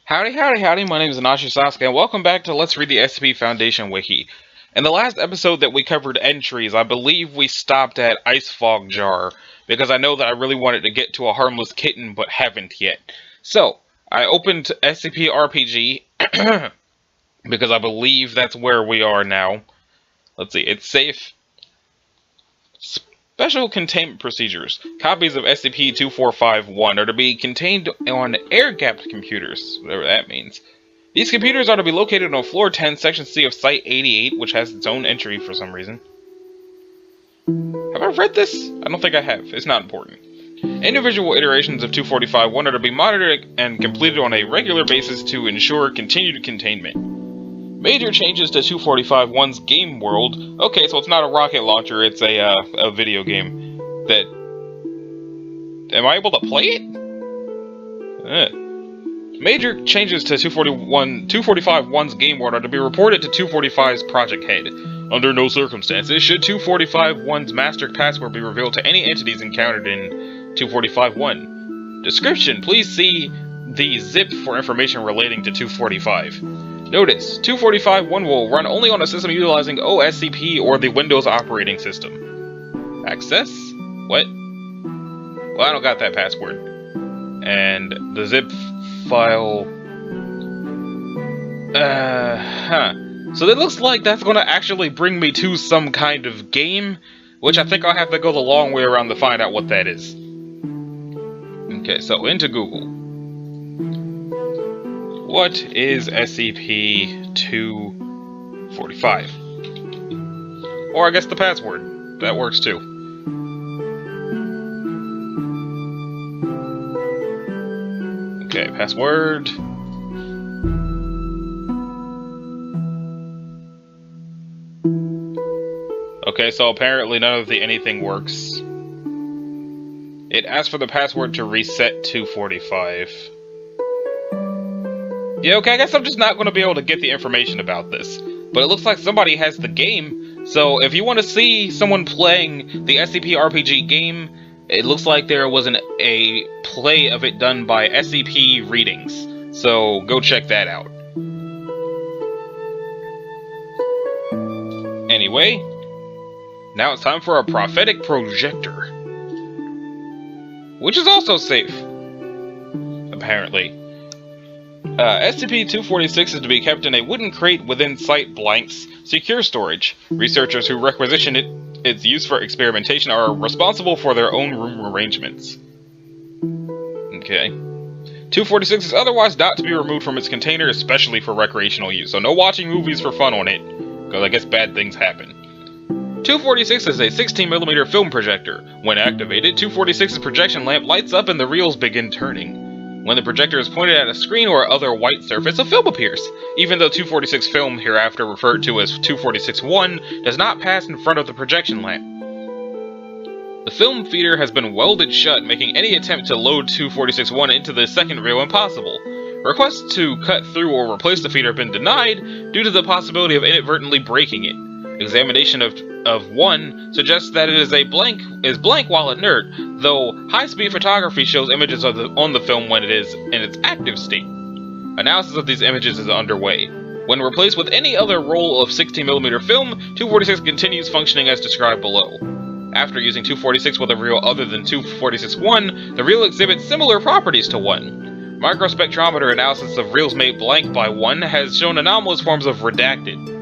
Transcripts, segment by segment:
Howdy, howdy, howdy, my name is Anashi Sasuke, and welcome back to Let's Read the SCP Foundation Wiki. In the last episode that we covered entries, I believe we stopped at Ice Fog Jar, because I know that I really wanted to get to a harmless kitten, but haven't yet. So, I opened SCP RPG, because I believe that's where we are now. Let's see, it's safe. Special containment procedures. Copies of SCP-2451 are to be contained on air-gapped computers, whatever that means. These computers are to be located on Floor 10, Section C of Site 88, which has its own entry for some reason. Have I read this? I don't think I have. It's not important. Individual iterations of 245-1 are to be monitored and completed on a regular basis to ensure continued containment. Major changes to 245-1's game world. Okay, so it's not a rocket launcher, it's a video game. That... Am I able to play it? Major changes to 245-1's game world are to be reported to 245's project head. Under no circumstances should 245-1's master password be revealed to any entities encountered in 245-1. Description, please see the zip for information relating to 245. Notice, 245-1 will run only on a system utilizing OSCP or the Windows operating system. Access? What? Well, I don't got that password. And the zip file... So it looks like that's going to actually bring me to some kind of game, which I think I'll have to go the long way around to find out what that is. Okay, so into Google. What is SCP-245? Or I guess the password. That works too. Okay, password. Okay, so apparently none of the anything works. It asks for the password to reset 245. Yeah, okay, I guess I'm just not going to be able to get the information about this. But it looks like somebody has the game, so if you want to see someone playing the SCP-RPG game, it looks like there was a play of it done by SCP Readings. So, go check that out. Anyway, now it's time for a prophetic projector. Which is also safe. Apparently. SCP-246 is to be kept in a wooden crate within Site Blank's secure storage. Researchers who requisition its use for experimentation are responsible for their own room arrangements. Okay. 246 is otherwise not to be removed from its container, especially for recreational use, so no watching movies for fun on it, because I guess bad things happen. 246 is a 16mm film projector. When activated, 246's projection lamp lights up and the reels begin turning. When the projector is pointed at a screen or other white surface, a film appears, even though 246 film, hereafter referred to as 246-1, does not pass in front of the projection lamp. The film feeder has been welded shut, making any attempt to load 246-1 into the second reel impossible. Requests to cut through or replace the feeder have been denied due to the possibility of inadvertently breaking it. Examination of 1 suggests that it is blank while inert, though high-speed photography shows images on the film when it is in its active state. Analysis of these images is underway. When replaced with any other roll of 16mm film, 246 continues functioning as described below. After using 246 with a reel other than 246-1, the reel exhibits similar properties to 1. Microspectrometer analysis of reels made blank by 1 has shown anomalous forms of redacted.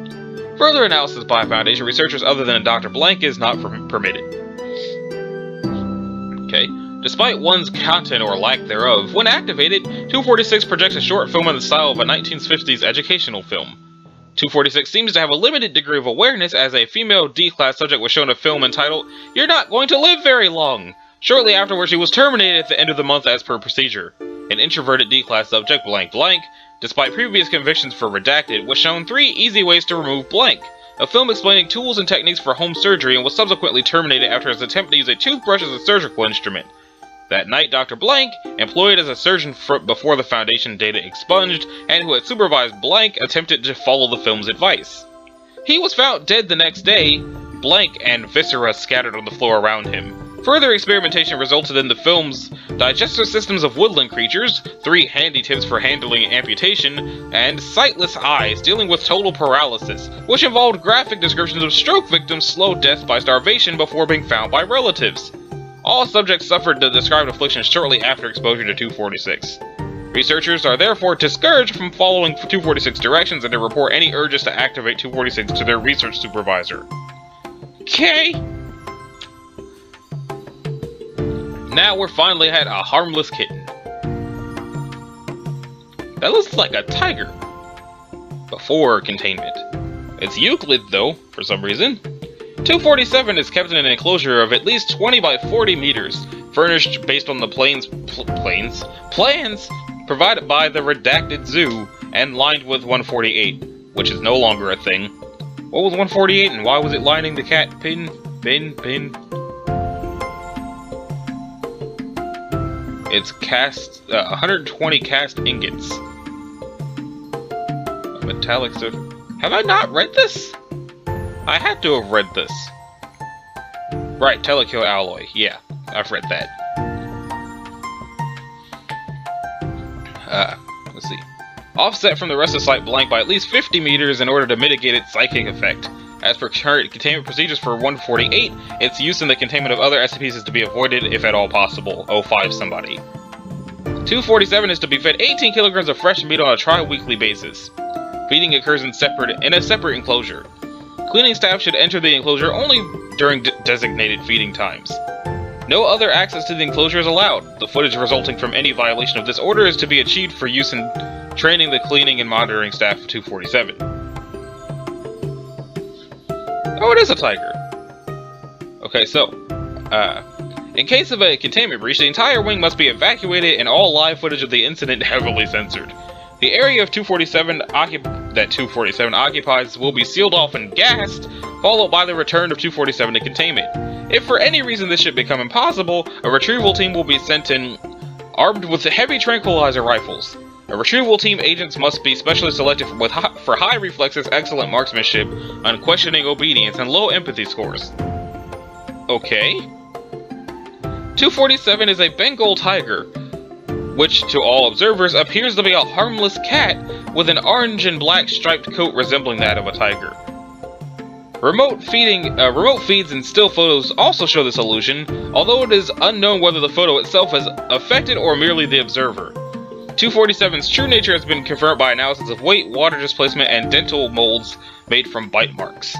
Further analysis by Foundation researchers other than Dr. Blank is not permitted. Okay. Despite 1's content or lack thereof, when activated, 246 projects a short film in the style of a 1950s educational film. 246 seems to have a limited degree of awareness, as a female D-class subject was shown a film entitled, "You're Not Going to Live Very Long." Shortly afterwards, she was terminated at the end of the month as per procedure. An introverted D-class subject, blank, despite previous convictions for redacted, was shown 3 easy ways to remove blank. A film explaining tools and techniques for home surgery, and was subsequently terminated after his attempt to use a toothbrush as a surgical instrument. That night, Dr. Blank, employed as a surgeon before the Foundation data expunged, and who had supervised Blank, attempted to follow the film's advice. He was found dead the next day, blank and viscera scattered on the floor around him. Further experimentation resulted in the film's digestive systems of woodland creatures, 3 handy tips for handling amputation, and sightless eyes dealing with total paralysis, which involved graphic descriptions of stroke victims' slow death by starvation before being found by relatives. All subjects suffered the described afflictions shortly after exposure to 246. Researchers are therefore discouraged from following 246 directions and to report any urges to activate 246 to their research supervisor. Okay. Now we're finally at a harmless kitten. That looks like a tiger. Before containment. It's Euclid though, for some reason. 247 is kept in an enclosure of at least 20 by 40 meters, furnished based on the plans provided by the redacted zoo, and lined with 148, which is no longer a thing. What was 148 and why was it lining the cat pin? It's cast 120 cast ingots. A metallic surface. Have I not read this? I had to have read this. Right, Telekill alloy. Yeah, I've read that. Let's see. Offset from the rest of the site blank by at least 50 meters in order to mitigate its psychic effect. As per current containment procedures for 148, its use in the containment of other SCPs is to be avoided if at all possible. 05 somebody. 247 is to be fed 18 kilograms of fresh meat on a tri-weekly basis. Feeding occurs in a separate enclosure. Cleaning staff should enter the enclosure only during designated feeding times. No other access to the enclosure is allowed. The footage resulting from any violation of this order is to be achieved for use in training the cleaning and monitoring staff of 247. Oh, it is a tiger. Okay, so, in case of a containment breach, the entire wing must be evacuated and all live footage of the incident heavily censored. The area of 247 that 247 occupies will be sealed off and gassed, followed by the return of 247 to containment. If for any reason this should become impossible, a retrieval team will be sent in armed with heavy tranquilizer rifles. A retrieval team agents must be specially selected for high reflexes, excellent marksmanship, unquestioning obedience, and low empathy scores. Okay. 247 is a Bengal tiger, which to all observers appears to be a harmless cat with an orange and black striped coat resembling that of a tiger. Remote feeds and still photos also show this illusion, although it is unknown whether the photo itself is affected or merely the observer. 247's true nature has been confirmed by analysis of weight, water displacement, and dental molds made from bite marks.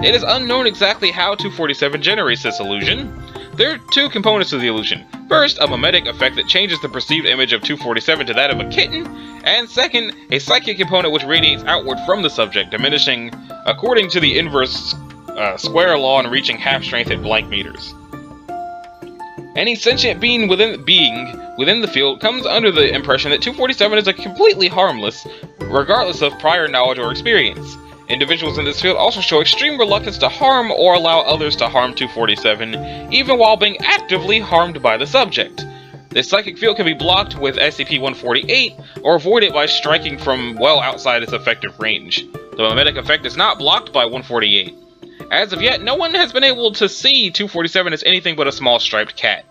It is unknown exactly how 247 generates this illusion. There are 2 components to the illusion. First, a mimetic effect that changes the perceived image of 247 to that of a kitten, and second, a psychic component which radiates outward from the subject, diminishing according to the inverse square law and reaching half strength at blank meters. Any sentient being within the field comes under the impression that 247 is completely harmless, regardless of prior knowledge or experience. Individuals in this field also show extreme reluctance to harm or allow others to harm 247, even while being actively harmed by the subject. This psychic field can be blocked with SCP-148, or avoided by striking from well outside its effective range. The mimetic effect is not blocked by 148. As of yet, no one has been able to see 247 as anything but a small striped cat.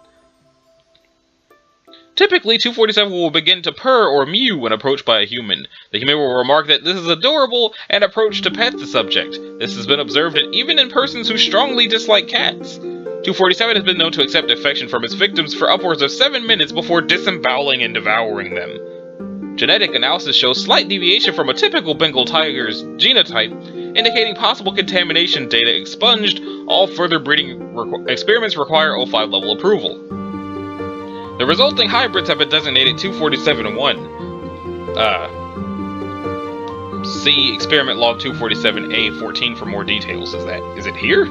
Typically, 247 will begin to purr or mew when approached by a human. The human will remark that this is adorable and approach to pet the subject. This has been observed even in persons who strongly dislike cats. 247 has been known to accept affection from its victims for upwards of 7 minutes before disemboweling and devouring them. Genetic analysis shows slight deviation from a typical Bengal tiger's genotype, indicating possible contamination data expunged. All further breeding experiments require 05 level approval. The resulting hybrids have been designated 247-1. See experiment log 247A14 for more details. Is it here?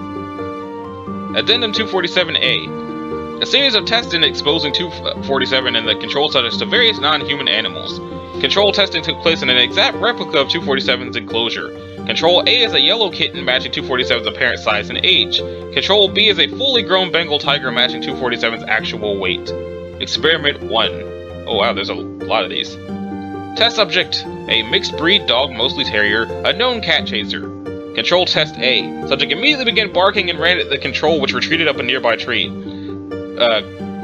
Addendum 247A. A series of tests in exposing 247 and the control subjects to various non-human animals. Control testing took place in an exact replica of 247's enclosure. Control A is a yellow kitten matching 247's apparent size and age. Control B is a fully grown Bengal tiger matching 247's actual weight. Experiment 1. Oh wow, there's a lot of these. Test subject: a mixed breed dog, mostly terrier, a known cat chaser. Control test A. Subject immediately began barking and ran at the control, which retreated up a nearby tree.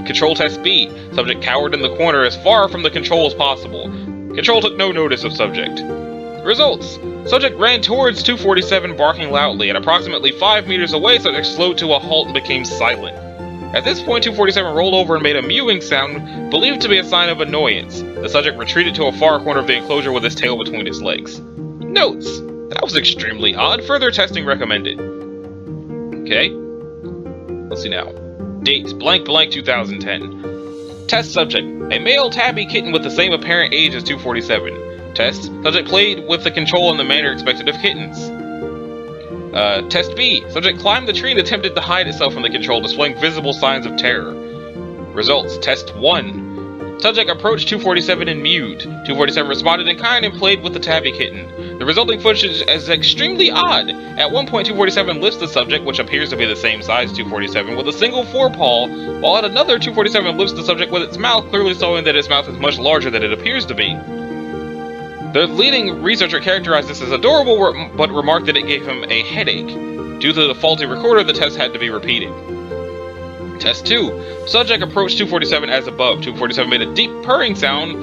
Control Test B. Subject cowered in the corner as far from the control as possible. Control took no notice of subject. Results. Subject ran towards 247 barking loudly. At approximately 5 meters away, subject slowed to a halt and became silent. At this point, 247 rolled over and made a mewing sound, believed to be a sign of annoyance. The subject retreated to a far corner of the enclosure with his tail between its legs. Notes. That was extremely odd. Further testing recommended. Okay. Let's see now. Date, blank 2010. Test subject, a male tabby kitten with the same apparent age as 247. Test, subject played with the control in the manner expected of kittens. Test B, subject climbed the tree and attempted to hide itself from the control, displaying visible signs of terror. Results, test 1. Subject approached 247 and mewed. 247 responded in kind and played with the tabby kitten. The resulting footage is extremely odd. At one point, 247 lifts the subject, which appears to be the same size as 247, with a single forepaw, while at another, 247 lifts the subject with its mouth, clearly showing that its mouth is much larger than it appears to be. The leading researcher characterized this as adorable, but remarked that it gave him a headache. Due to the faulty recorder, the test had to be repeated. Test 2. Subject approached 247 as above. 247 made a deep purring sound,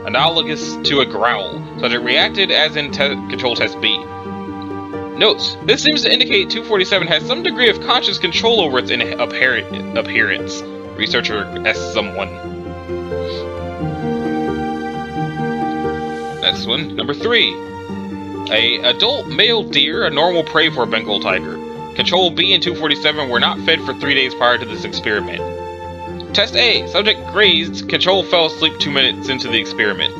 analogous to a growl. Subject reacted as in Control Test B. Notes. This seems to indicate 247 has some degree of conscious control over its appearance. Researcher S. someone. Next one. Number 3. A adult male deer, a normal prey for a Bengal tiger. Control B and 247 were not fed for 3 days prior to this experiment. Test A. Subject grazed. Control fell asleep 2 minutes into the experiment.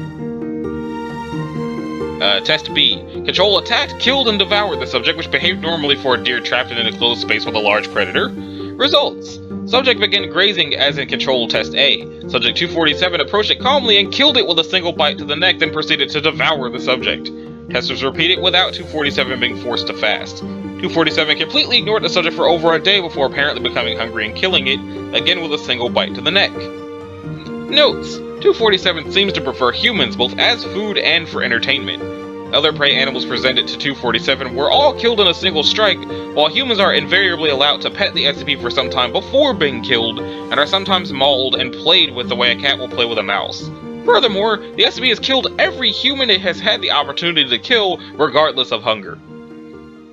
Test B. Control attacked, killed, and devoured the subject, which behaved normally for a deer trapped in an enclosed space with a large predator. Results. Subject began grazing as in Control Test A. Subject 247 approached it calmly and killed it with a single bite to the neck, then proceeded to devour the subject. Test was repeated without 247 being forced to fast. 247 completely ignored the subject for over a day before apparently becoming hungry and killing it, again with a single bite to the neck. Notes. 247 seems to prefer humans both as food and for entertainment. Other prey animals presented to 247 were all killed in a single strike, while humans are invariably allowed to pet the SCP for some time before being killed, and are sometimes mauled and played with the way a cat will play with a mouse. Furthermore, the SCP has killed every human it has had the opportunity to kill, regardless of hunger.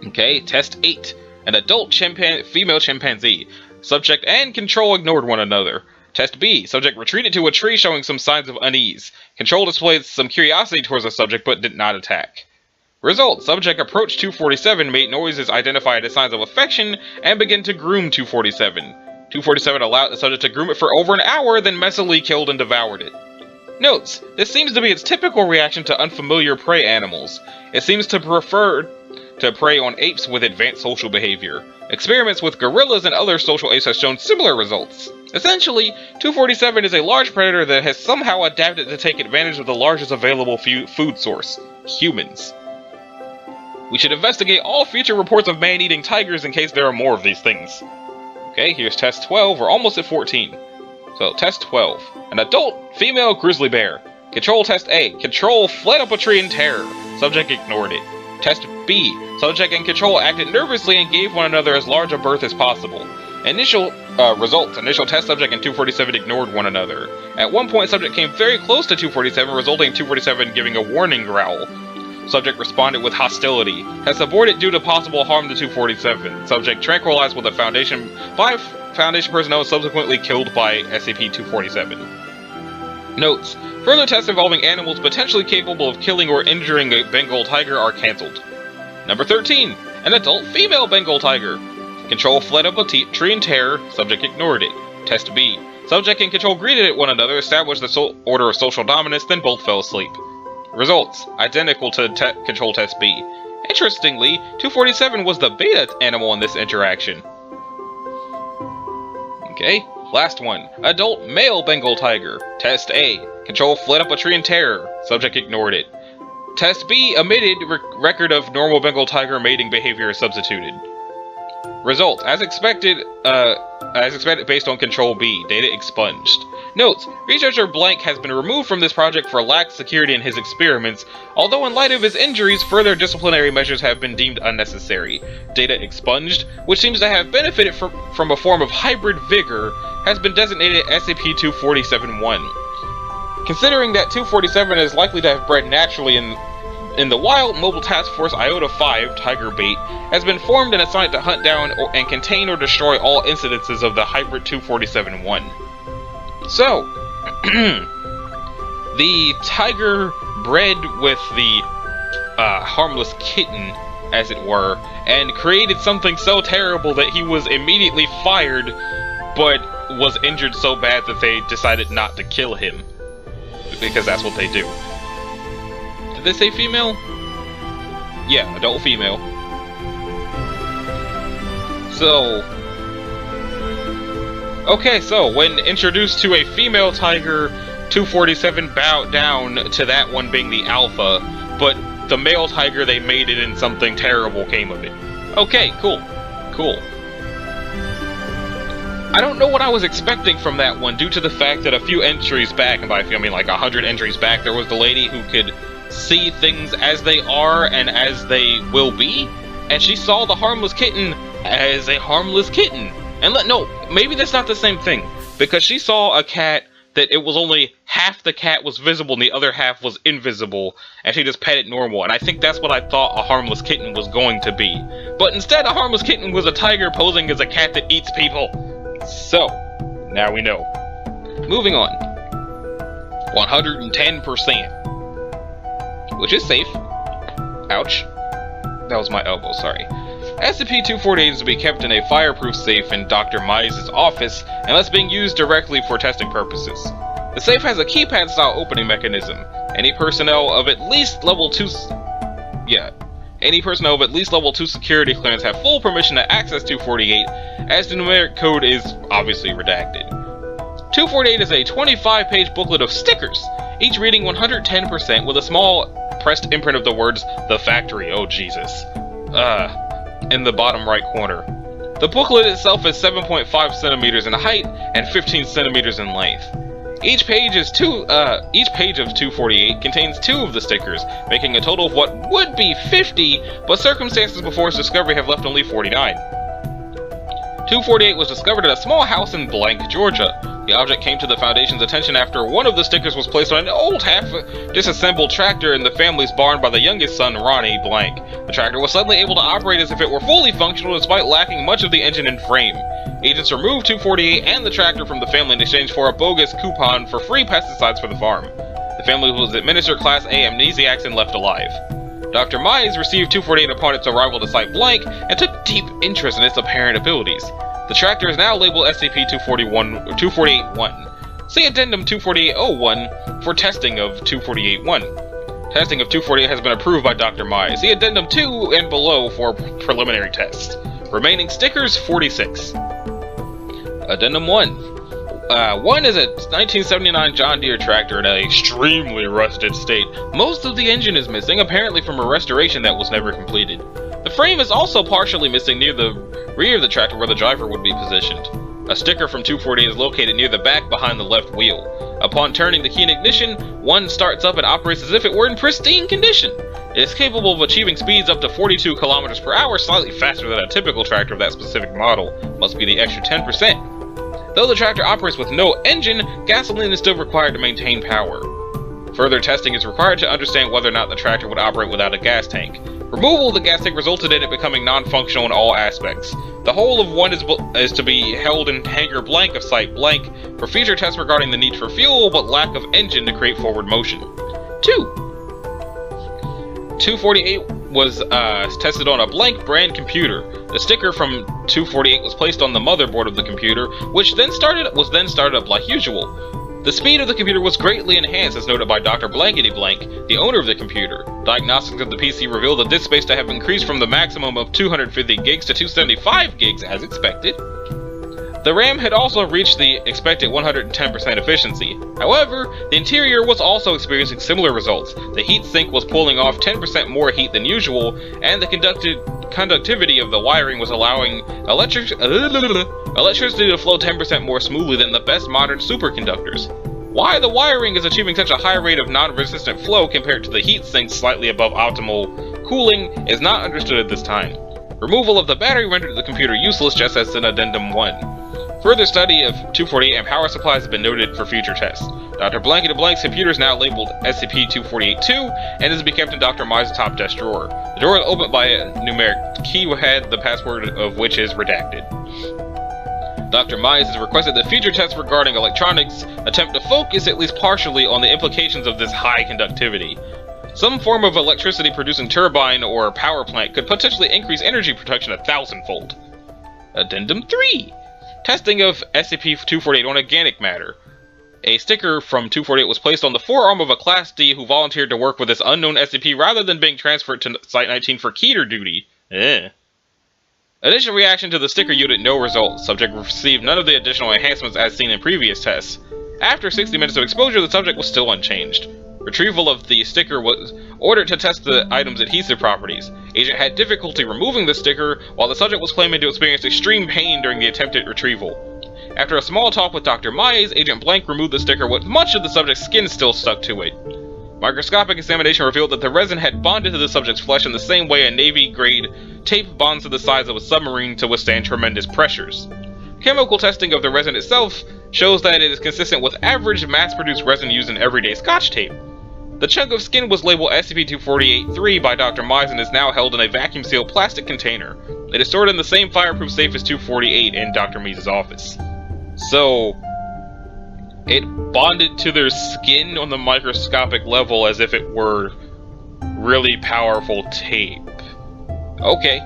Okay, Test 8. An adult female chimpanzee. Subject and Control ignored one another. Test B. Subject retreated to a tree showing some signs of unease. Control displayed some curiosity towards the subject but did not attack. Result. Subject approached 247, made noises identified as signs of affection, and began to groom 247. 247 allowed the subject to groom it for over an hour, then messily killed and devoured it. Notes. This seems to be its typical reaction to unfamiliar prey animals. It seems to prefer to prey on apes with advanced social behavior. Experiments with gorillas and other social apes have shown similar results. Essentially, 247 is a large predator that has somehow adapted to take advantage of the largest available food source, humans. We should investigate all future reports of man-eating tigers in case there are more of these things. Okay, here's Test 12, we're almost at 14. So, Test 12. An adult female grizzly bear. Control Test A. Control fled up a tree in terror. Subject ignored it. Test B. Subject and Control acted nervously and gave one another as large a berth as possible. Initial results. Initial test subject and 247 ignored one another. At one point, subject came very close to 247, resulting in 247 giving a warning growl. Subject responded with hostility. Has aborted due to possible harm to 247. Subject tranquilized with a Foundation by Foundation personnel subsequently killed by SCP-247. Notes. Further tests involving animals potentially capable of killing or injuring a Bengal tiger are cancelled. Number 13. An adult female Bengal tiger. Control fled up a tree in terror. Subject ignored it. Test B. Subject and Control greeted one another, established the order of social dominance, then both fell asleep. Results. Identical to Control Test B. Interestingly, 247 was the beta animal in this interaction. Okay, last one. Adult male Bengal tiger. Test A. Control fled up a tree in terror. Subject ignored it. Test B omitted record of normal Bengal tiger mating behavior is substituted. Result, as expected based on Control B, data expunged. Notes, researcher Blank has been removed from this project for lack of security in his experiments, although in light of his injuries, further disciplinary measures have been deemed unnecessary. Data expunged, which seems to have benefited from a form of hybrid vigor, has been designated SCP-247-1. Considering that 247 is likely to have bred naturally in the wild, Mobile Task Force Iota-5, Tiger Bait, has been formed and assigned to hunt down and contain or destroy all incidences of the hybrid 247-1. So, the tiger bred with the harmless kitten, as it were, and created something so terrible that he was immediately fired, but was injured so bad that they decided not to kill him. Because that's what they do. Did they say female? Yeah, adult female. So... okay, so when introduced to a female tiger, 247 bowed down to that one being the alpha, but the male tiger, they made it and something terrible came of it. Okay, cool. Cool. I don't know what I was expecting from that one, due to the fact that a few entries back, and by a few I mean like 100 entries back, there was the lady who could see things as they are and as they will be, and she saw the harmless kitten as a harmless kitten. And no, maybe that's not the same thing, because she saw a cat that it was only half the cat was visible and the other half was invisible, and she just pet it normal, and I think that's what I thought a harmless kitten was going to be. But instead, a harmless kitten was a tiger posing as a cat that eats people. So, now we know. Moving on. 110%. Which is safe. Ouch. That was my elbow, sorry. SCP-248 is to be kept in a fireproof safe in Dr. Mize' office, unless being used directly for testing purposes. The safe has a keypad-style opening mechanism. Any personnel of at least level 2 security clearance have full permission to access 248, as the numeric code is obviously redacted. 248 is a 25-page booklet of stickers, each reading 110% with a small pressed imprint of the words, "The Factory, oh Jesus," in the bottom right corner. The booklet itself is 7.5 centimeters in height and 15 centimeters in length. Each page of 248 contains 2 of the stickers, making a total of what would be 50, but circumstances before its discovery have left only 49. 248 was discovered at a small house in Blank, Georgia. The object came to the Foundation's attention after one of the stickers was placed on an old half-disassembled tractor in the family's barn by the youngest son, Ronnie Blank. The tractor was suddenly able to operate as if it were fully functional despite lacking much of the engine and frame. Agents removed 248 and the tractor from the family in exchange for a bogus coupon for free pesticides for the farm. The family was administered Class A amnesiacs and left alive. Dr. Mize received 248 upon its arrival to Site Blank and took deep interest in its apparent abilities. The tractor is now labeled SCP-248-1. See Addendum 248-01 for testing of 248-1. Testing of 248 has been approved by Dr. Mize. See Addendum 2 and below for preliminary tests. Remaining stickers, 46. Addendum 1. 1 is a 1979 John Deere tractor in an extremely rusted state. Most of the engine is missing, apparently from a restoration that was never completed. The frame is also partially missing near the rear of the tractor where the driver would be positioned. A sticker from 248 is located near the back behind the left wheel. Upon turning the key in ignition, 1 starts up and operates as if it were in pristine condition. It is capable of achieving speeds up to 42 kilometers per hour, slightly faster than a typical tractor of that specific model. Must be the extra 10%. Though the tractor operates with no engine, gasoline is still required to maintain power. Further testing is required to understand whether or not the tractor would operate without a gas tank. Removal of the gas tank resulted in it becoming non-functional in all aspects. The whole of 1 is to be held in Hangar Blank of Site Blank for future tests regarding the need for fuel but lack of engine to create forward motion. 248 was tested on a Blank brand computer. The sticker from 248 was placed on the motherboard of the computer, which was then started up like usual. The speed of the computer was greatly enhanced, as noted by Dr. Blankety Blank, the owner of the computer. Diagnostics of the PC revealed the disk space to have increased from the maximum of 250 gigs to 275 gigs, as expected. The RAM had also reached the expected 110% efficiency. However, the interior was also experiencing similar results. The heat sink was pulling off 10% more heat than usual, and the conductivity of the wiring was allowing electricity to flow 10% more smoothly than the best modern superconductors. Why the wiring is achieving such a high rate of non-resistant flow compared to the heat sinks slightly above optimal cooling is not understood at this time. Removal of the battery rendered the computer useless, just as in Addendum 1. Further study of 248 and power supplies has been noted for future tests. Dr. Blankety Blank's computer is now labeled SCP-248-2 and is to be kept in Dr. Mize' top desk drawer. The drawer is opened by a numeric keypad, the password of which is redacted. Dr. Mize has requested that future tests regarding electronics attempt to focus at least partially on the implications of this high conductivity. Some form of electricity producing turbine or power plant could potentially increase energy production 1,000-fold. Addendum 3. Testing of SCP-248 on organic matter. A sticker from 248 was placed on the forearm of a Class D who volunteered to work with this unknown SCP rather than being transferred to Site-19 for Keter duty. Initial reaction to the sticker yielded no results. Subject received none of the additional enhancements as seen in previous tests. After 60 minutes of exposure, the subject was still unchanged. Retrieval of the sticker was ordered to test the item's adhesive properties. Agent had difficulty removing the sticker, while the subject was claiming to experience extreme pain during the attempted retrieval. After a small talk with Dr. Mize, Agent Blank removed the sticker with much of the subject's skin still stuck to it. Microscopic examination revealed that the resin had bonded to the subject's flesh in the same way a Navy-grade tape bonds to the sides of a submarine to withstand tremendous pressures. Chemical testing of the resin itself shows that it is consistent with average mass-produced resin used in everyday Scotch tape. The chunk of skin was labeled SCP-248-3 by Dr. Mize and is now held in a vacuum-sealed plastic container. It is stored in the same fireproof safe as 248 in Dr. Mize's office. So, it bonded to their skin on the microscopic level as if it were really powerful tape. Okay.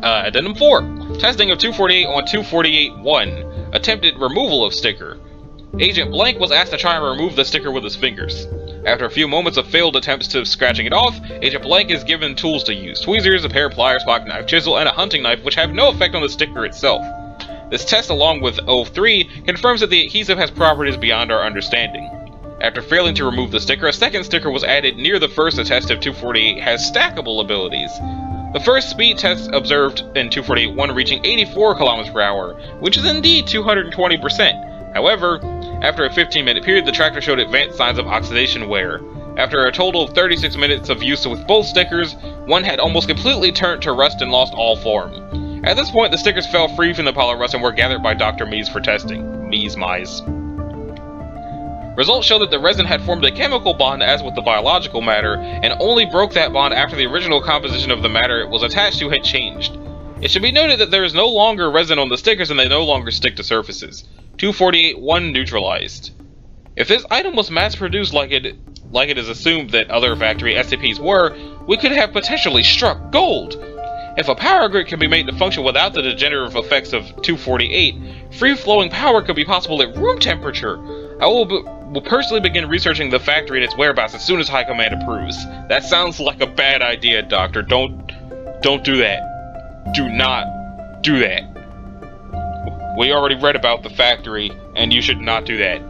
Addendum 4. Testing of 248 on 248-1. Attempted removal of sticker. Agent Blank was asked to try and remove the sticker with his fingers. After a few moments of failed attempts to scratching it off, Agent Blank is given tools to use. Tweezers, a pair of pliers, pocket knife, chisel, and a hunting knife, which have no effect on the sticker itself. This test, along with O3, confirms that the adhesive has properties beyond our understanding. After failing to remove the sticker, a second sticker was added near the first test of 248 has stackable abilities. The first speed test observed in 248-1 reaching 84 km per hour, which is indeed 220%. However, after a 15-minute period, the tracker showed advanced signs of oxidation wear. After a total of 36 minutes of use with both stickers, one had almost completely turned to rust and lost all form. At this point, the stickers fell free from the pile of rust and were gathered by Dr. Mize for testing. Mize. Results show that the resin had formed a chemical bond as with the biological matter, and only broke that bond after the original composition of the matter it was attached to had changed. It should be noted that there is no longer resin on the stickers and they no longer stick to surfaces. 248-1 neutralized. If this item was mass-produced like it is assumed that other factory SCPs were, we could have potentially struck gold. If a power grid can be made to function without the degenerative effects of 248, free-flowing power could be possible at room temperature. I will personally begin researching the factory and its whereabouts as soon as High Command approves. That sounds like a bad idea, Doctor. Don't do that. Do not do that. We already read about the factory, and you should not do that.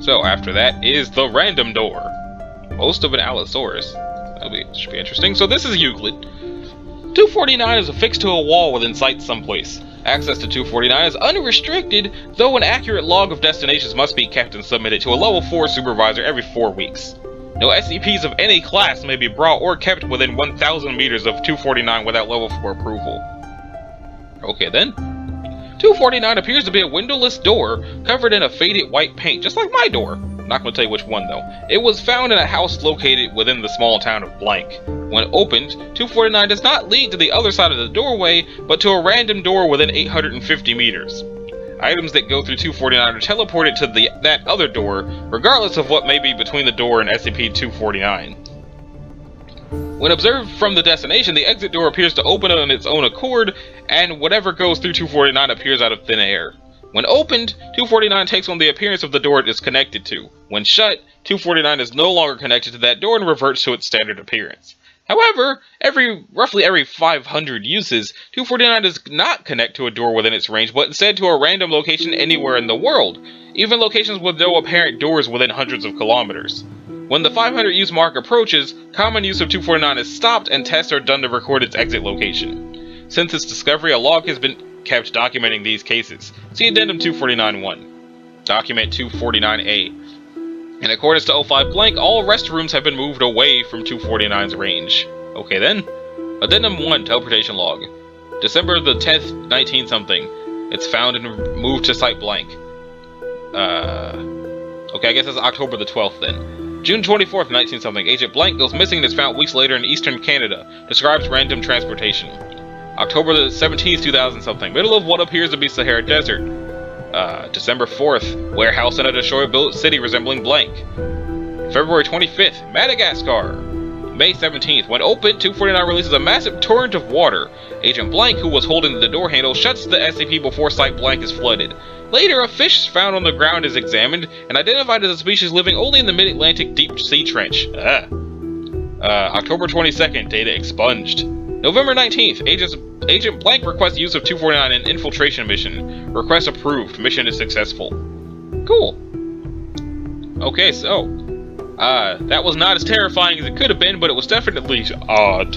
So after that is the random door. Most of an Allosaurus. Should be interesting. So this is Euclid. 249 is affixed to a wall within sight someplace. Access to 249 is unrestricted, though an accurate log of destinations must be kept and submitted to a level 4 supervisor every 4 weeks. No SCPs of any class may be brought or kept within 1,000 meters of 249 without level 4 approval. Okay then. 249 appears to be a windowless door covered in a faded white paint, just like my door. I'm not going to tell you which one though. It was found in a house located within the small town of Blank. When opened, 249 does not lead to the other side of the doorway, but to a random door within 850 meters. Items that go through 249 are teleported to that other door, regardless of what may be between the door and SCP-249. When observed from the destination, the exit door appears to open on its own accord, and whatever goes through 249 appears out of thin air. When opened, 249 takes on the appearance of the door it is connected to. When shut, 249 is no longer connected to that door and reverts to its standard appearance. However, roughly every 500 uses, 249 does not connect to a door within its range, but instead to a random location anywhere in the world, even locations with no apparent doors within hundreds of kilometers. When the 500 use mark approaches, common use of 249 is stopped and tests are done to record its exit location. Since its discovery, a log has been kept documenting these cases. See Addendum 249-1. Document 249A. In accordance to 05 blank, all restrooms have been moved away from 249's range. Okay then. Addendum 1 Teleportation Log. December the 10th, 19-something. It's found and moved to site blank. Okay, I guess it's October the 12th then. June 24th, 19-something. Agent blank goes missing and is found weeks later in eastern Canada. Describes random transportation. October the 17th, 2000-something. Middle of what appears to be Sahara Desert. December 4th. Warehouse in a destroyed city resembling blank. February 25th. Madagascar. May 17th. When opened, 249 releases a massive torrent of water. Agent blank, who was holding the door handle, shuts the SCP before site blank is flooded. Later, a fish found on the ground is examined and identified as a species living only in the mid-Atlantic deep sea trench. October 22nd. Data expunged. November 19th. Agent blank requests use of 249 in infiltration mission. Request approved. Mission is successful. Cool. Okay, so that was not as terrifying as it could have been, but it was definitely odd.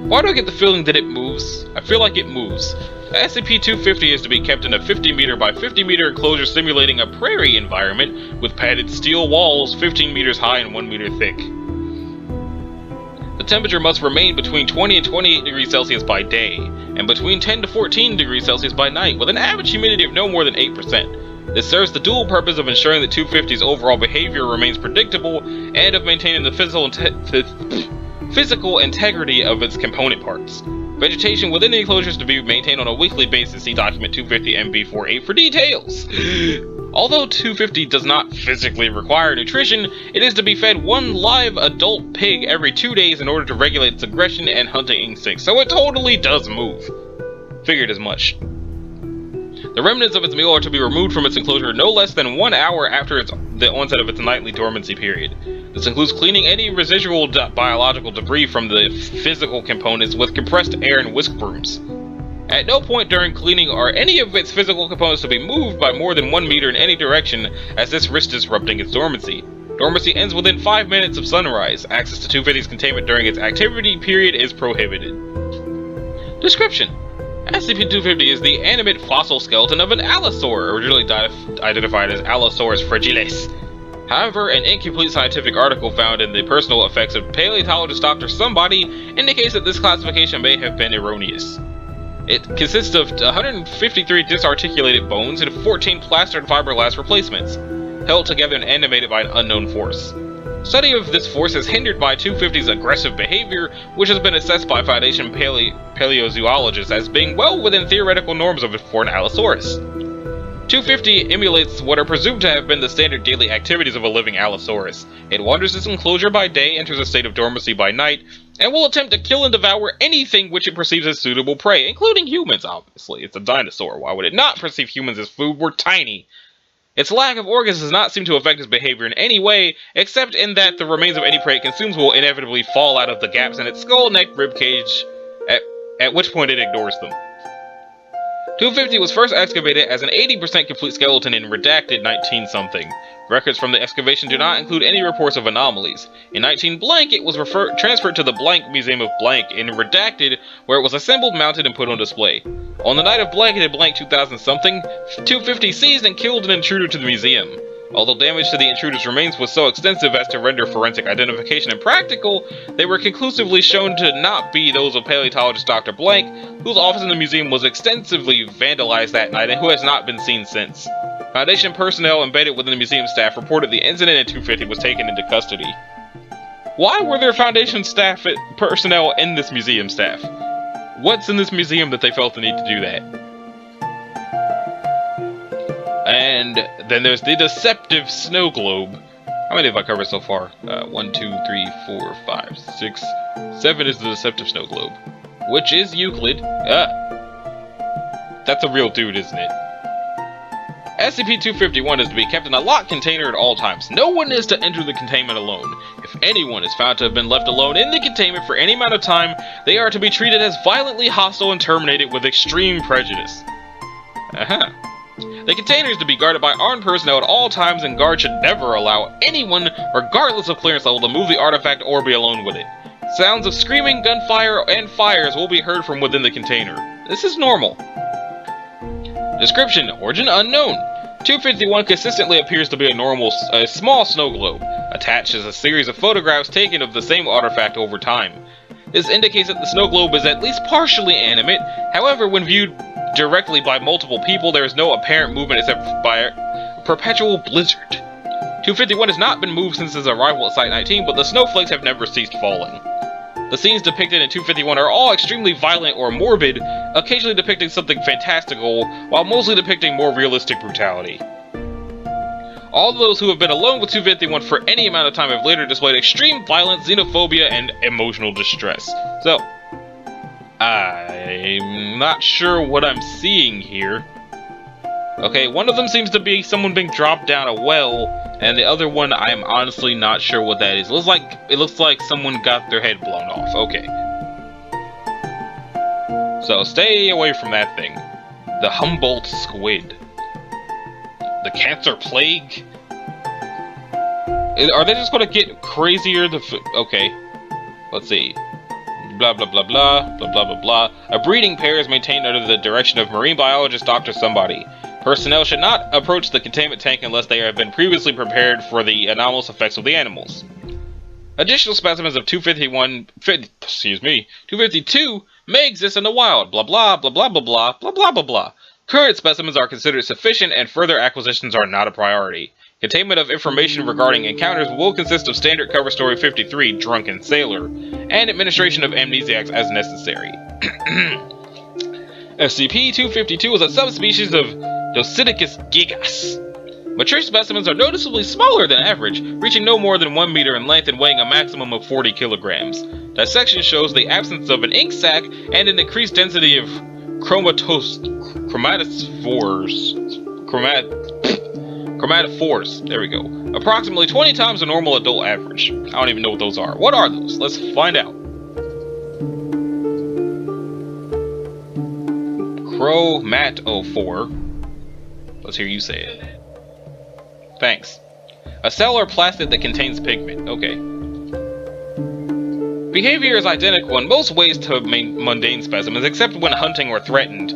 Why do I get the feeling that it moves? I feel like it moves. SCP-250 is to be kept in a 50 meter by 50 meter enclosure simulating a prairie environment with padded steel walls 15 meters high and 1 meter thick. The temperature must remain between 20 and 28 degrees Celsius by day, and between 10 to 14 degrees Celsius by night, with an average humidity of no more than 8%. This serves the dual purpose of ensuring that 250's overall behavior remains predictable, and of maintaining the physical integrity of its component parts. Vegetation within the enclosure is to be maintained on a weekly basis. See document 250-MB48 for details. Although 250 does not physically require nutrition, it is to be fed one live adult pig every 2 days in order to regulate its aggression and hunting instincts, so it totally does move. Figured as much. The remnants of its meal are to be removed from its enclosure no less than 1 hour after the onset of its nightly dormancy period. This includes cleaning any residual biological debris from the physical components with compressed air and whisk brooms. At no point during cleaning are any of its physical components to be moved by more than 1 meter in any direction, as this risks disrupting its dormancy. Dormancy ends within 5 minutes of sunrise. Access to 250's containment during its activity period is prohibited. Description: SCP-250 is the animate fossil skeleton of an allosaur, originally identified as Allosaurus fragilis. However, an incomplete scientific article found in the personal effects of paleontologist Dr. Somebody indicates that this classification may have been erroneous. It consists of 153 disarticulated bones and 14 plastered fiberglass replacements, held together and animated by an unknown force. Study of this force is hindered by 250's aggressive behavior, which has been assessed by Foundation paleozoologists as being well within theoretical norms for an Allosaurus. 250 emulates what are presumed to have been the standard daily activities of a living Allosaurus. It wanders its enclosure by day, enters a state of dormancy by night, and will attempt to kill and devour anything which it perceives as suitable prey, including humans, obviously. It's a dinosaur. Why would it not perceive humans as food? We're tiny. Its lack of organs does not seem to affect its behavior in any way, except in that the remains of any prey it consumes will inevitably fall out of the gaps in its skull, neck, ribcage, at which point it ignores them. 250 was first excavated as an 80% complete skeleton in redacted 19-something. Records from the excavation do not include any reports of anomalies. In 19-blank, it was transferred to the Blank Museum of Blank in redacted, where it was assembled, mounted, and put on display. On the night of blanketed blank 2000-something, 250 seized and killed an intruder to the museum. Although damage to the intruder's remains was so extensive as to render forensic identification impractical, they were conclusively shown to not be those of paleontologist Dr. Blank, whose office in the museum was extensively vandalized that night and who has not been seen since. Foundation personnel embedded within the museum staff reported the incident and 250 was taken into custody. Why were there Foundation staff personnel in this museum staff? What's in this museum that they felt the need to do that? And then there's the deceptive snow globe. How many have I covered so far? 1, 2, 3, 4, 5, 6, 7 is the deceptive snow globe. Which is Euclid. That's a real dude, isn't it? SCP-251 is to be kept in a locked container at all times. No one is to enter the containment alone. If anyone is found to have been left alone in the containment for any amount of time, they are to be treated as violently hostile and terminated with extreme prejudice. The container is to be guarded by armed personnel at all times, and guards should never allow anyone, regardless of clearance level, to move the artifact or be alone with it. Sounds of screaming, gunfire, and fires will be heard from within the container. This is normal. Description: origin unknown. 251 consistently appears to be a small snow globe. Attached is a series of photographs taken of the same artifact over time. This indicates that the snow globe is at least partially animate. However, when viewed directly by multiple people, there is no apparent movement except by a perpetual blizzard. 251 has not been moved since his arrival at Site 19, but the snowflakes have never ceased falling. The scenes depicted in 251 are all extremely violent or morbid, occasionally depicting something fantastical, while mostly depicting more realistic brutality. All those who have been alone with 251 for any amount of time have later displayed extreme violence, xenophobia, and emotional distress. So, I'm not sure what I'm seeing here. Okay, one of them seems to be someone being dropped down a well, and the other one, I'm honestly not sure what that is. It looks like someone got their head blown off. Okay. So stay away from that thing. The Humboldt squid. The cancer plague. Are they just going to get crazier? Okay. Let's see. Blah blah blah blah blah blah blah blah. A breeding pair is maintained under the direction of marine biologist Dr. Somebody. Personnel should not approach the containment tank unless they have been previously prepared for the anomalous effects of the animals. Additional specimens of 252 may exist in the wild. Blah blah blah blah blah blah blah blah blah blah. Current specimens are considered sufficient, and further acquisitions are not a priority. Containment of information regarding encounters will consist of standard cover story 53, Drunken Sailor, and administration of amnesiacs as necessary. SCP-252 is a subspecies of Dosidicus gigas. Mature specimens are noticeably smaller than average, reaching no more than 1 meter in length and weighing a maximum of 40 kilograms. Dissection shows the absence of an ink sac and an increased density of chromatophores. There we go. Approximately 20 times the normal adult average. I don't even know what those are. What are those? Let's find out. Chromatophore. Let's hear you say it. Thanks. A cell or plastic that contains pigment. Okay. Behavior is identical in most ways to mundane specimens, except when hunting or threatened.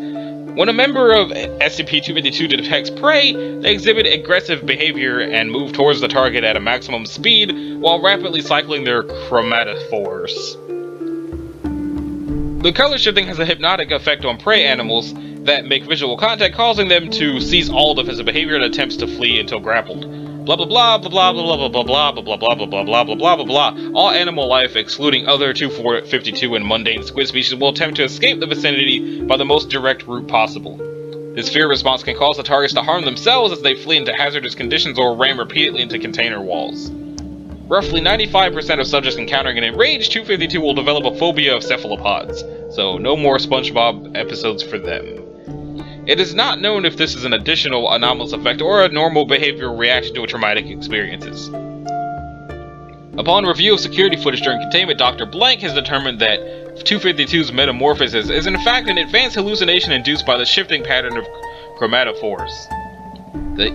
When a member of SCP-252 detects prey, they exhibit aggressive behavior and move towards the target at a maximum speed while rapidly cycling their chromatophores. The color shifting has a hypnotic effect on prey animals that make visual contact, causing them to cease all defensive behavior and attempts to flee until grappled. Blah blah blah blah blah blah blah blah blah blah blah blah blah blah blah blah blah blah blah. All animal life, excluding other 252 and mundane squid species, will attempt to escape the vicinity by the most direct route possible. This fear response can cause the targets to harm themselves as they flee into hazardous conditions or ram repeatedly into container walls. Roughly 95% of subjects encountering an enraged 252 will develop a phobia of cephalopods, so no more SpongeBob episodes for them. It is not known if this is an additional anomalous effect or a normal behavioral reaction to traumatic experiences. Upon review of security footage during containment, Dr. Blank has determined that 252's metamorphosis is in fact an advanced hallucination induced by the shifting pattern of chromatophores.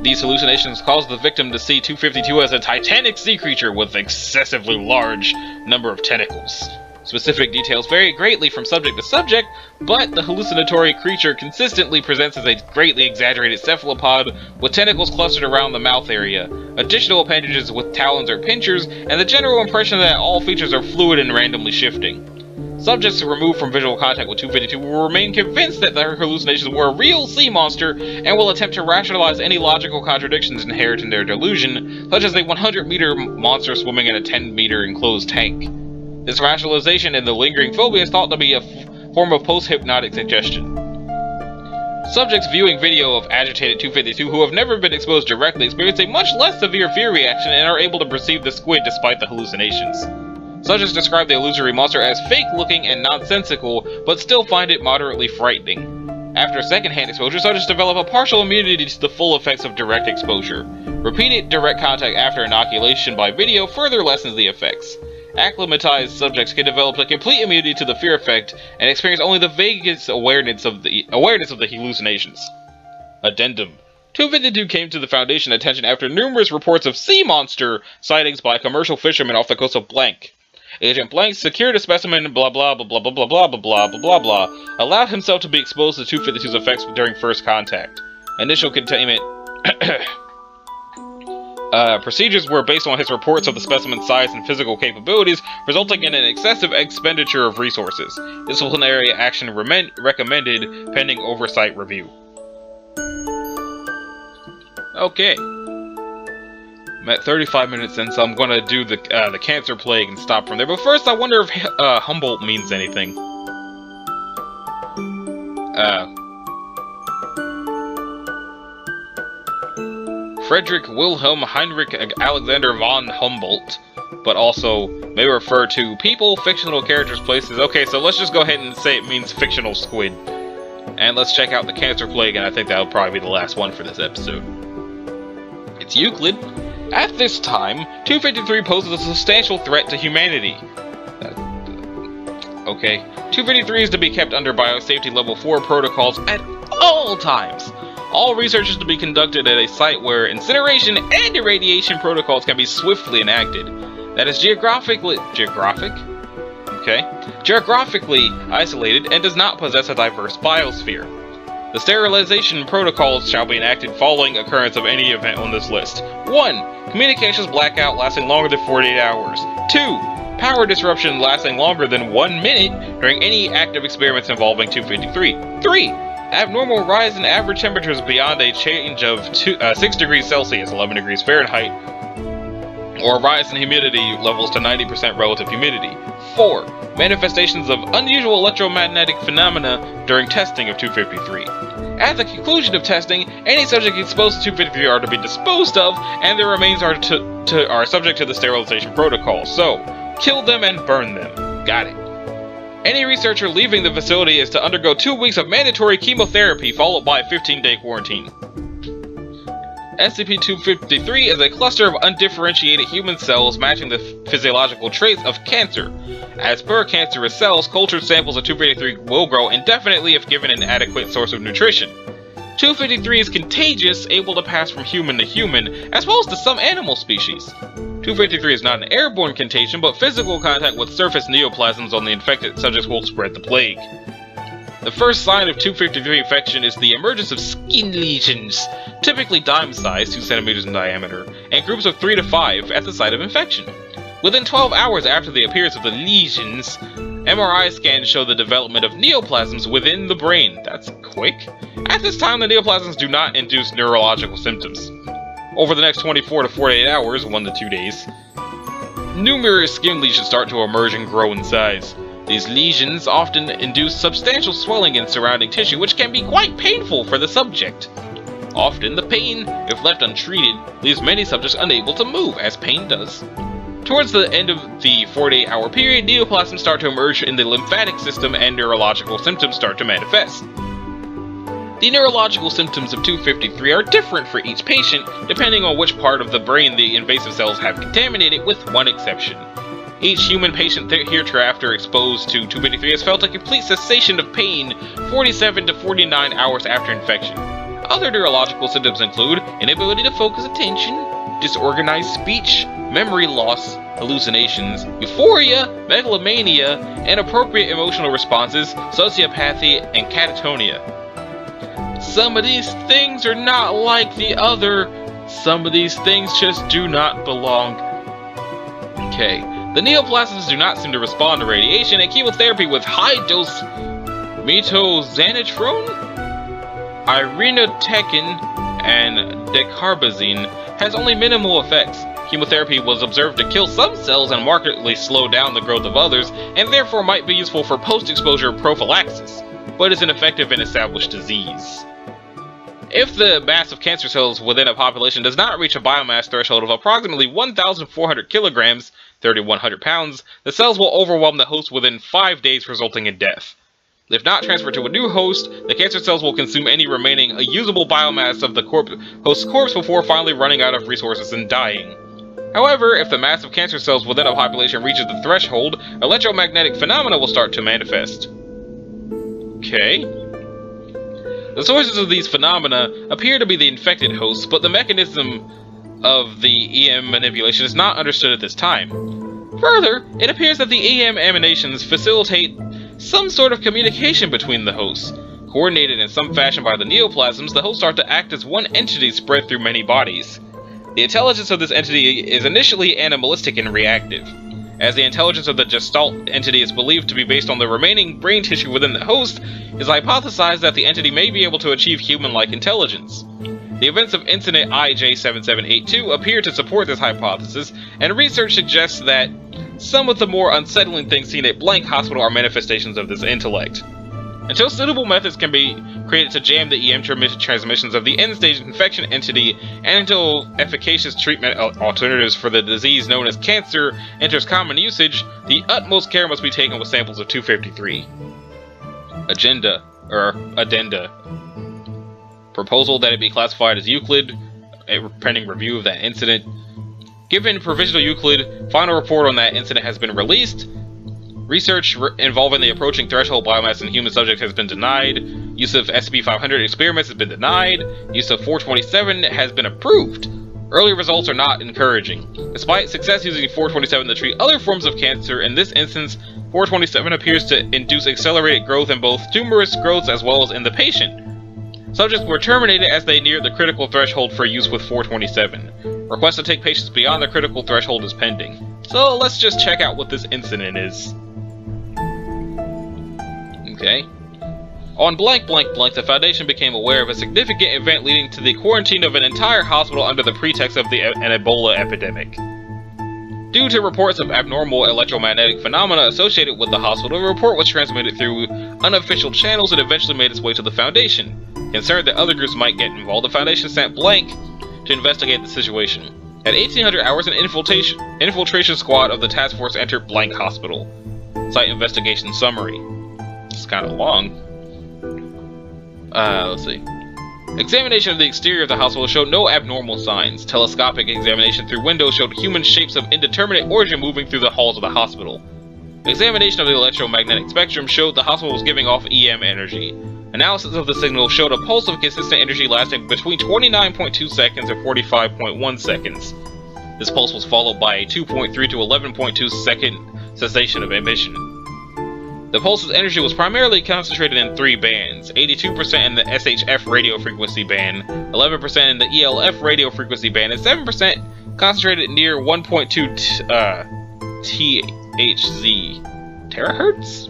These hallucinations cause the victim to see 252 as a titanic sea creature with excessively large number of tentacles. Specific details vary greatly from subject to subject, but the hallucinatory creature consistently presents as a greatly exaggerated cephalopod with tentacles clustered around the mouth area, additional appendages with talons or pinchers, and the general impression that all features are fluid and randomly shifting. Subjects removed from visual contact with 252 will remain convinced that their hallucinations were a real sea monster and will attempt to rationalize any logical contradictions inherent in their delusion, such as a 100-meter monster swimming in a 10-meter enclosed tank. This rationalization and the lingering phobia is thought to be a form of post-hypnotic suggestion. Subjects viewing video of agitated 252 who have never been exposed directly experience a much less severe fear reaction and are able to perceive the squid despite the hallucinations. Subjects describe the illusory monster as fake-looking and nonsensical, but still find it moderately frightening. After second-hand exposure, subjects develop a partial immunity to the full effects of direct exposure. Repeated direct contact after inoculation by video further lessens the effects. Acclimatized subjects can develop a complete immunity to the fear effect and experience only the vaguest awareness of the hallucinations. Addendum. 252 came to the Foundation attention after numerous reports of sea monster sightings by commercial fishermen off the coast of Blank. Agent Blank secured a specimen, blah blah blah blah blah blah blah blah blah blah blah, allowed himself to be exposed to 252's effects during first contact. Initial containment procedures were based on his reports of the specimen's size and physical capabilities, resulting in an excessive expenditure of resources. Disciplinary action recommended pending oversight review. Okay. I'm at 35 minutes in, so I'm gonna do the cancer plague and stop from there. But first, I wonder if Humboldt means anything. Friedrich Wilhelm Heinrich Alexander von Humboldt, but also may refer to people, fictional characters, places. Okay, so let's just go ahead and say it means fictional squid. And let's check out the cancer plague, and I think that'll probably be the last one for this episode. It's Euclid. At this time, 253 poses a substantial threat to humanity. Okay. 253 is to be kept under biosafety level 4 protocols at all times. All research is to be conducted at a site where incineration and irradiation protocols can be swiftly enacted. That is geographically isolated and does not possess a diverse biosphere. The sterilization protocols shall be enacted following occurrence of any event on this list. 1. Communications blackout lasting longer than 48 hours. 2. Power disruption lasting longer than 1 minute during any active experiments involving 253. 3. Abnormal rise in average temperatures beyond a change of 6 degrees Celsius, 11 degrees Fahrenheit, or a rise in humidity levels to 90% relative humidity. 4. Manifestations of unusual electromagnetic phenomena during testing of 253. At the conclusion of testing, any subject exposed to 253 are to be disposed of, and their remains are subject to the sterilization protocol. So, kill them and burn them. Got it. Any researcher leaving the facility is to undergo 2 weeks of mandatory chemotherapy, followed by a 15-day quarantine. SCP-253 is a cluster of undifferentiated human cells matching the physiological traits of cancer. As per cancerous cells, cultured samples of 253 will grow indefinitely if given an adequate source of nutrition. 253 is contagious, able to pass from human to human, as well as to some animal species. 253 is not an airborne contagion, but physical contact with surface neoplasms on the infected subjects will spread the plague. The first sign of 253 infection is the emergence of skin lesions, typically dime-sized, 2 centimeters in diameter, and groups of 3 to 5 at the site of infection. Within 12 hours after the appearance of the lesions, MRI scans show the development of neoplasms within the brain. That's quick. At this time, the neoplasms do not induce neurological symptoms. Over the next 24 to 48 hours, 1 to 2 days, numerous skin lesions start to emerge and grow in size. These lesions often induce substantial swelling in surrounding tissue, which can be quite painful for the subject. Often, the pain, if left untreated, leaves many subjects unable to move, as pain does. Towards the end of the 48-hour period, neoplasms start to emerge in the lymphatic system and neurological symptoms start to manifest. The neurological symptoms of 253 are different for each patient, depending on which part of the brain the invasive cells have contaminated, with one exception. Each human patient hereafter exposed to 253 has felt a complete cessation of pain 47 to 49 hours after infection. Other neurological symptoms include inability to focus attention, disorganized speech, memory loss, hallucinations, euphoria, megalomania, inappropriate emotional responses, sociopathy, and catatonia. Some of these things are not like the other. Some of these things just do not belong. Okay. The neoplasms do not seem to respond to radiation, and chemotherapy with high-dose metozanitrone, irinotecan, and dacarbazine has only minimal effects. Chemotherapy was observed to kill some cells and markedly slow down the growth of others, and therefore might be useful for post-exposure prophylaxis, but is ineffective in established disease. If the mass of cancer cells within a population does not reach a biomass threshold of approximately 1,400 kilograms, 3,100 pounds, the cells will overwhelm the host within 5 days, resulting in death. If not transferred to a new host, the cancer cells will consume any remaining usable biomass of the host's corpse before finally running out of resources and dying. However, if the mass of cancer cells within a population reaches the threshold, electromagnetic phenomena will start to manifest. Okay. The sources of these phenomena appear to be the infected hosts, but the mechanism of the EM manipulation is not understood at this time. Further, it appears that the EM emanations facilitate some sort of communication between the hosts. Coordinated in some fashion by the neoplasms, the hosts start to act as one entity spread through many bodies. The intelligence of this entity is initially animalistic and reactive. As the intelligence of the Gestalt entity is believed to be based on the remaining brain tissue within the host, it is hypothesized that the entity may be able to achieve human-like intelligence. The events of Incident IJ7782 appear to support this hypothesis, and research suggests that some of the more unsettling things seen at Blank Hospital are manifestations of this intellect. Until suitable methods can be created to jam the EM transmissions of the end-stage infection entity, and until efficacious treatment alternatives for the disease known as cancer enters common usage, the utmost care must be taken with samples of 253. Addenda. Proposal that it be classified as Euclid, pending review of that incident. Given provisional Euclid, final report on that incident has been released. Research involving the approaching threshold biomass in human subjects has been denied. Use of SCP-500 experiments has been denied. Use of 427 has been approved. Early results are not encouraging. Despite success using 427 to treat other forms of cancer, in this instance, 427 appears to induce accelerated growth in both tumorous growths as well as in the patient. Subjects were terminated as they neared the critical threshold for use with 427. Request to take patients beyond the critical threshold is pending. So let's just check out what this incident is. Okay. On blank, the Foundation became aware of a significant event leading to the quarantine of an entire hospital under the pretext of an Ebola epidemic. Due to reports of abnormal electromagnetic phenomena associated with the hospital, a report was transmitted through unofficial channels and eventually made its way to the Foundation. Concerned that other groups might get involved, the Foundation sent Blank to investigate the situation. At 1800 hours, an infiltration squad of the task force entered Blank Hospital. Site investigation summary. It's kind of long. Let's see. Examination of the exterior of the hospital showed no abnormal signs. Telescopic examination through windows showed human shapes of indeterminate origin moving through the halls of the hospital. Examination of the electromagnetic spectrum showed the hospital was giving off EM energy. Analysis of the signal showed a pulse of consistent energy lasting between 29.2 seconds and 45.1 seconds. This pulse was followed by a 2.3 to 11.2 second cessation of emission. The pulse's energy was primarily concentrated in three bands: 82% in the SHF radio frequency band, 11% in the ELF radio frequency band, and 7% concentrated near 1.2 THz. Terahertz?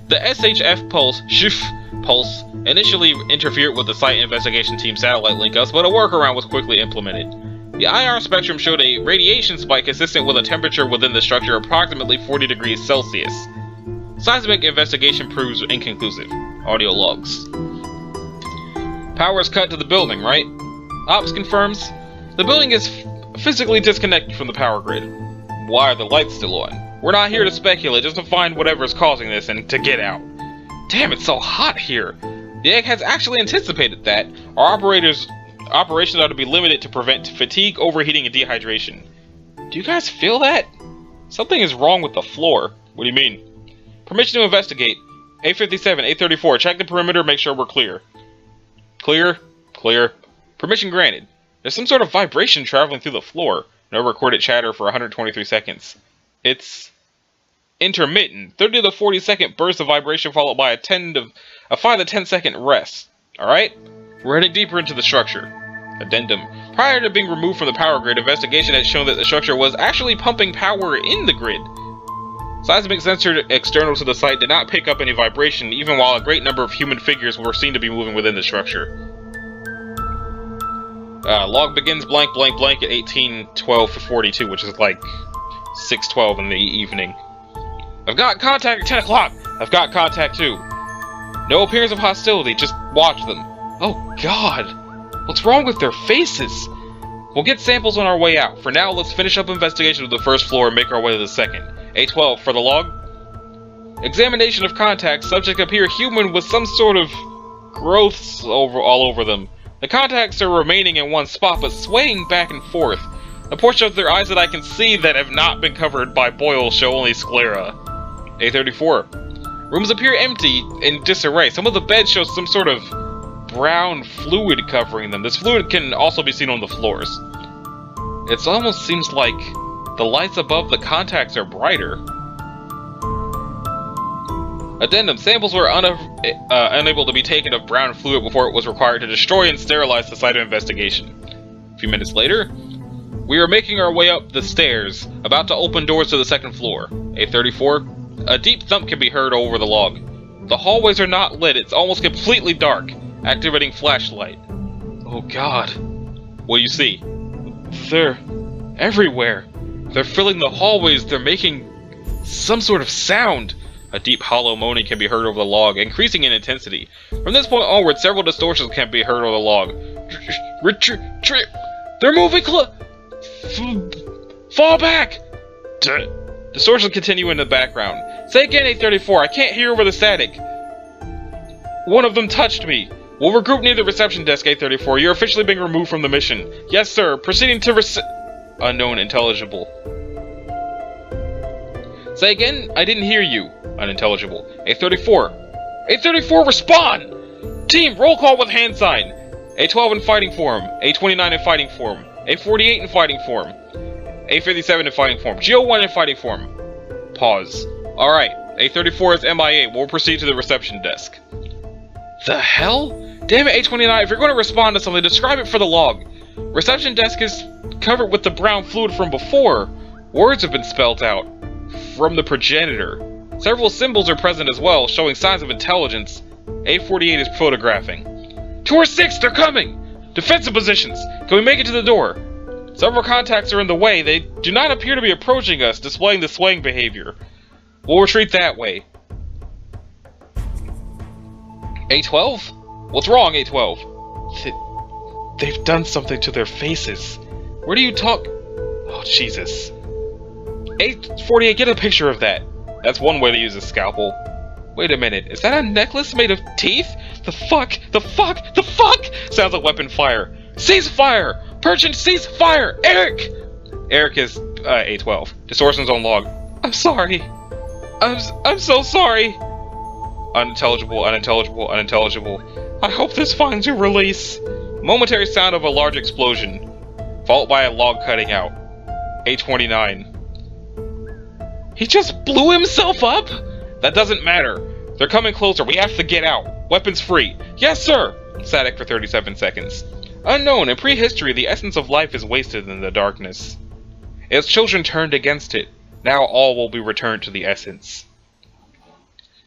The SHF pulse initially interfered with the site investigation team's satellite link-ups, but a workaround was quickly implemented. The IR spectrum showed a radiation spike consistent with a temperature within the structure approximately 40 degrees Celsius. Seismic investigation proves inconclusive. Audio logs. Power is cut to the building, right? Ops confirms. The building is physically disconnected from the power grid. Why are the lights still on? We're not here to speculate, just to find whatever is causing this and to get out. Damn, it's so hot here. The egg has actually anticipated that. Our operations ought to be limited to prevent fatigue, overheating, and dehydration. Do you guys feel that? Something is wrong with the floor. What do you mean? Permission to investigate. 857, 834, check the perimeter, make sure we're clear. Clear. Permission granted. There's some sort of vibration traveling through the floor. No recorded chatter for 123 seconds. It's intermittent. 30 to 40 second burst of vibration followed by a 5 to 10 second rest. Alright? We're heading deeper into the structure. Addendum. Prior to being removed from the power grid, investigation had shown that the structure was actually pumping power in the grid. Seismic sensors external to the site did not pick up any vibration, even while a great number of human figures were seen to be moving within the structure. Log begins blank at 18:12:42, which is like 6:12 in the evening. I've got contact at 10 o'clock! I've got contact too. No appearance of hostility, just watch them. Oh god! What's wrong with their faces? We'll get samples on our way out. For now, let's finish up investigation of the first floor and make our way to the second. 812 for the log. Examination of contacts. Subjects appear human with some sort of growths all over them. The contacts are remaining in one spot, but swaying back and forth. The portion of their eyes that I can see that have not been covered by boils show only sclera. 834. Rooms appear empty in disarray. Some of the beds show some sort of brown fluid covering them. This fluid can also be seen on the floors. It almost seems like the lights above the contacts are brighter. Addendum. Samples were unable to be taken of brown fluid before it was required to destroy and sterilize the site of investigation. A few minutes later, we are making our way up the stairs, about to open doors to the second floor. A34. A deep thump can be heard over the log. The hallways are not lit, it's almost completely dark. Activating flashlight. Oh god. What do you see? They're everywhere. They're filling the hallways, they're making some sort of sound. A deep hollow moaning can be heard over the log, increasing in intensity. From this point onward, several distortions can be heard over the log. They're moving fall back! Distortions continue in the background. Say again, A34, I can't hear over the static. One of them touched me. We'll regroup near the reception desk, A34. You're officially being removed from the mission. Yes, sir. Proceeding to Unknown intelligible. Say again, I didn't hear you. Unintelligible. A34. A34, respond! Team, roll call with hand sign. A12 in fighting form. A29 in fighting form. A48 in fighting form. A57 in fighting form. GO1 in fighting form. Pause. Alright, A34 is MIA. We'll proceed to the reception desk. The hell? Damn it, A29, if you're going to respond to something, describe it for the log. Reception desk is covered with the brown fluid from before. Words have been spelled out. From the progenitor. Several symbols are present as well, showing signs of intelligence. A48 is photographing. 2 or 6, they're coming! Defensive positions! Can we make it to the door? Several contacts are in the way. They do not appear to be approaching us, displaying the swaying behavior. We'll retreat that way. A12? What's wrong, A12? They've done something to their faces. Where do you talk? Oh, Jesus. A48, get a picture of that. That's one way to use a scalpel. Wait a minute, is that a necklace made of teeth? The fuck? The fuck? The fuck? Sounds like weapon fire. Cease fire! Perchant, cease fire! Eric! Eric is, A12. Distortions on log. I'm sorry. I'm so sorry. Unintelligible, unintelligible, unintelligible. I hope this finds your release. Momentary sound of a large explosion, followed by a log cutting out. A29. He just blew himself up? That doesn't matter. They're coming closer. We have to get out. Weapons free. Yes, sir! Static for 37 seconds. Unknown. In prehistory, the essence of life is wasted in the darkness. Its children turned against it. Now all will be returned to the essence.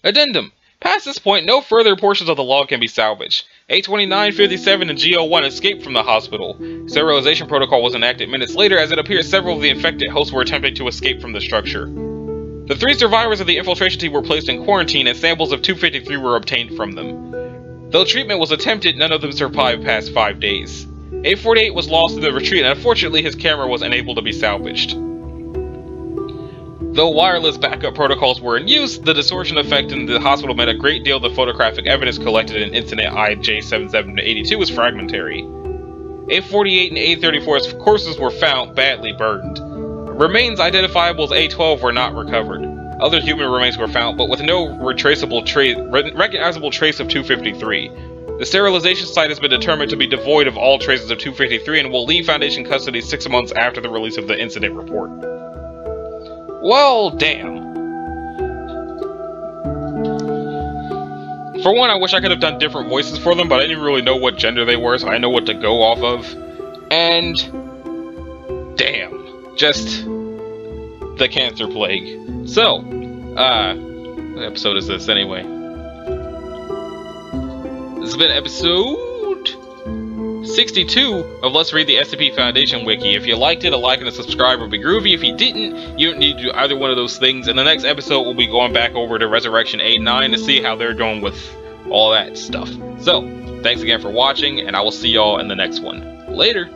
Addendum. Past this point, no further portions of the log can be salvaged. A29, 57, and GO1 escaped from the hospital. Sterilization protocol was enacted minutes later, as it appears several of the infected hosts were attempting to escape from the structure. The 3 survivors of the infiltration team were placed in quarantine, and samples of 253 were obtained from them. Though treatment was attempted, none of them survived past 5 days. A48 was lost in the retreat, and unfortunately his camera was unable to be salvaged. Though wireless backup protocols were in use, the distortion effect in the hospital meant a great deal of the photographic evidence collected in Incident IJ7782 was fragmentary. A48 and A34's corpses were found badly burned. Remains identifiable as A12 were not recovered. Other human remains were found, but with no recognizable trace of 253. The sterilization site has been determined to be devoid of all traces of 253 and will leave Foundation custody 6 months after the release of the incident report. Well, damn. For one, I wish I could have done different voices for them, but I didn't really know what gender they were, so I didn't know what to go off of. And damn. Just the cancer plague. So, what episode is this anyway? This has been episode 62 of Let's Read the SCP Foundation Wiki. If you liked it, a like and a subscribe would be groovy. If you didn't, you don't need to do either one of those things. In the next episode, we'll be going back over to Resurrection 8-9 to see how they're doing with all that stuff. So, thanks again for watching, and I will see y'all in the next one. Later!